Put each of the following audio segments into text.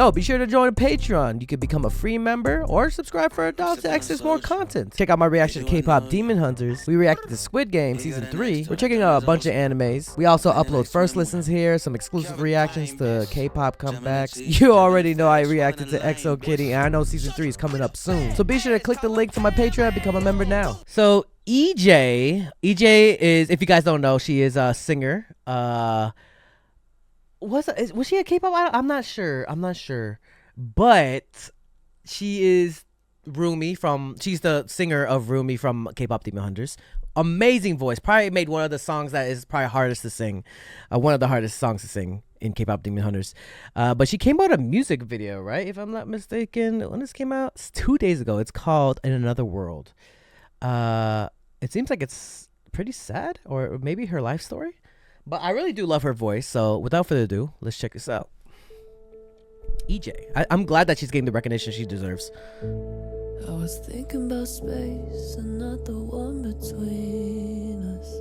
Yo, be sure to join Patreon. You can become a free member or subscribe for $1 to access more content. Check out my reaction to K-pop Demon Hunters. We reacted to Squid Game Season 3. We're checking out a bunch of animes. We also upload first listens here, some exclusive reactions to K-pop comebacks. You already know I reacted to EXO Kitty, and I know Season 3 is coming up soon. So be sure to click the link to my Patreon and become a member now. So EJAE is, if you guys don't know, she is a singer. Was she a K-pop idol? I'm not sure, but she is Rumi she's the singer of Rumi from K-pop Demon Hunters. Amazing voice. Probably made one of the songs that is probably hardest to sing, one of the hardest songs to sing in K-pop Demon Hunters. But she came out a music video, right? If I'm not mistaken, when this came out, it's 2 days ago. It's called In Another World. It seems like it's pretty sad, or maybe her life story. But I really do love her voice, so without further ado, let's check this out. EJAE. I'm glad that she's getting the recognition she deserves. I was thinking about space and not the one between us.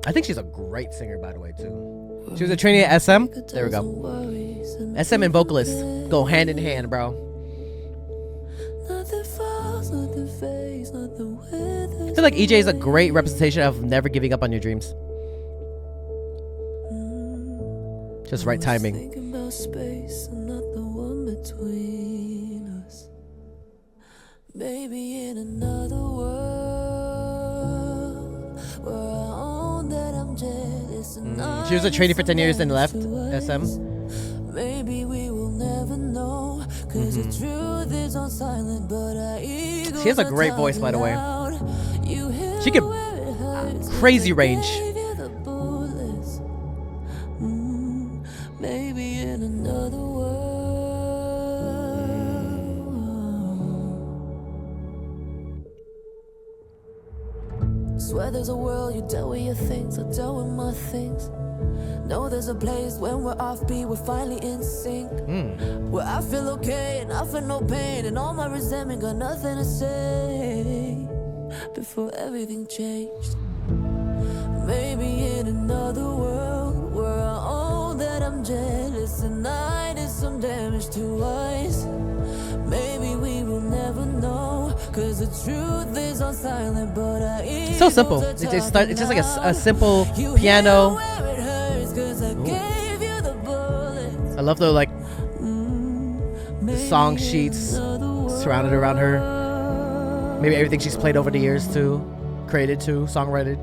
I think she's a great singer, by the way, too. She was a trainee at SM. There we go. SM and vocalist go hand in hand, bro. I feel like EJAE is a great representation of never giving up on your dreams. Just right timing. Thinking about space and not the one between us. Maybe in another world where I own that I'm jealous and She was a trainee for 10 years and left SM. Maybe we will never know, cause the truth is on silent, but she has a great voice, by the way. She can crazy range. Maybe in another world. Swear there's a world you dealt with your things, I dealt with my things. Know there's a place when we're offbeat, we're finally in sync. Where I feel okay and I feel no pain, and all my resentment got nothing to say. Before everything changed. Maybe in another world where I own that I'm jealous and I did some damage to us. Maybe we will never know, cause the truth is on silent, but I so simple. It's just like a simple piano. I love the the song sheets surrounded around her. Maybe everything she's played over the years too, created too, songwritten.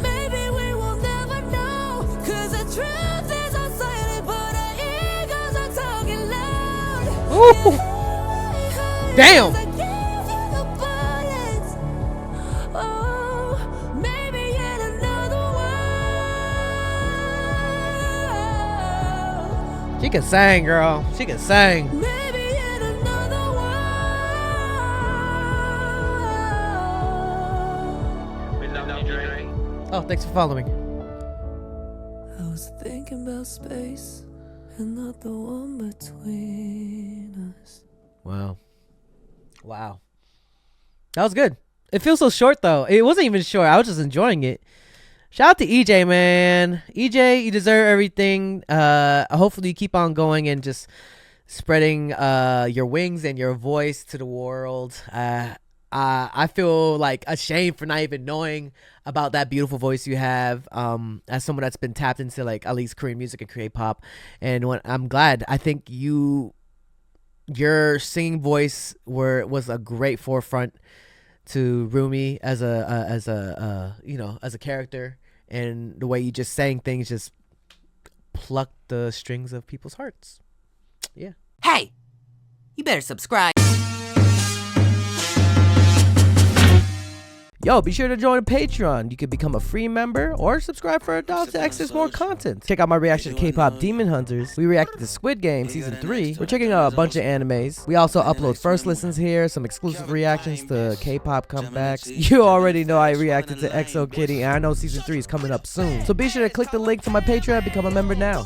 Maybe we will never know, cause the truth is on silent, but our egos are talking loud. Ooh. Damn. Maybe in another world. She can sing, girl. She can sing. Maybe in another world. We love you, Drake. Oh, thanks for following. I was thinking about space and not the one between us. Wow. Wow. That was good. It feels so short, though. It wasn't even short. I was just enjoying it. Shout out to EJAE, man. EJAE, you deserve everything. Hopefully you keep on going and just spreading your wings and your voice to the world. I feel like ashamed for not even knowing about that beautiful voice you have, as someone that's been tapped into like at least Korean music and K-pop. And I'm glad. I think your singing voice was a great forefront to Rumi as a character, and the way you just sang things just plucked the strings of people's hearts. Yeah. Hey, you better subscribe. Yo, be sure to join Patreon. You can become a free member or subscribe for $1 to access more content. Check out my reaction to K-pop Demon Hunters. We reacted to Squid Game Season 3. We're checking out a bunch of animes. We also upload first listens here, some exclusive reactions to K-pop comebacks. You already know I reacted to EXO Kitty, and I know Season 3 is coming up soon. So be sure to click the link to my Patreon and become a member now.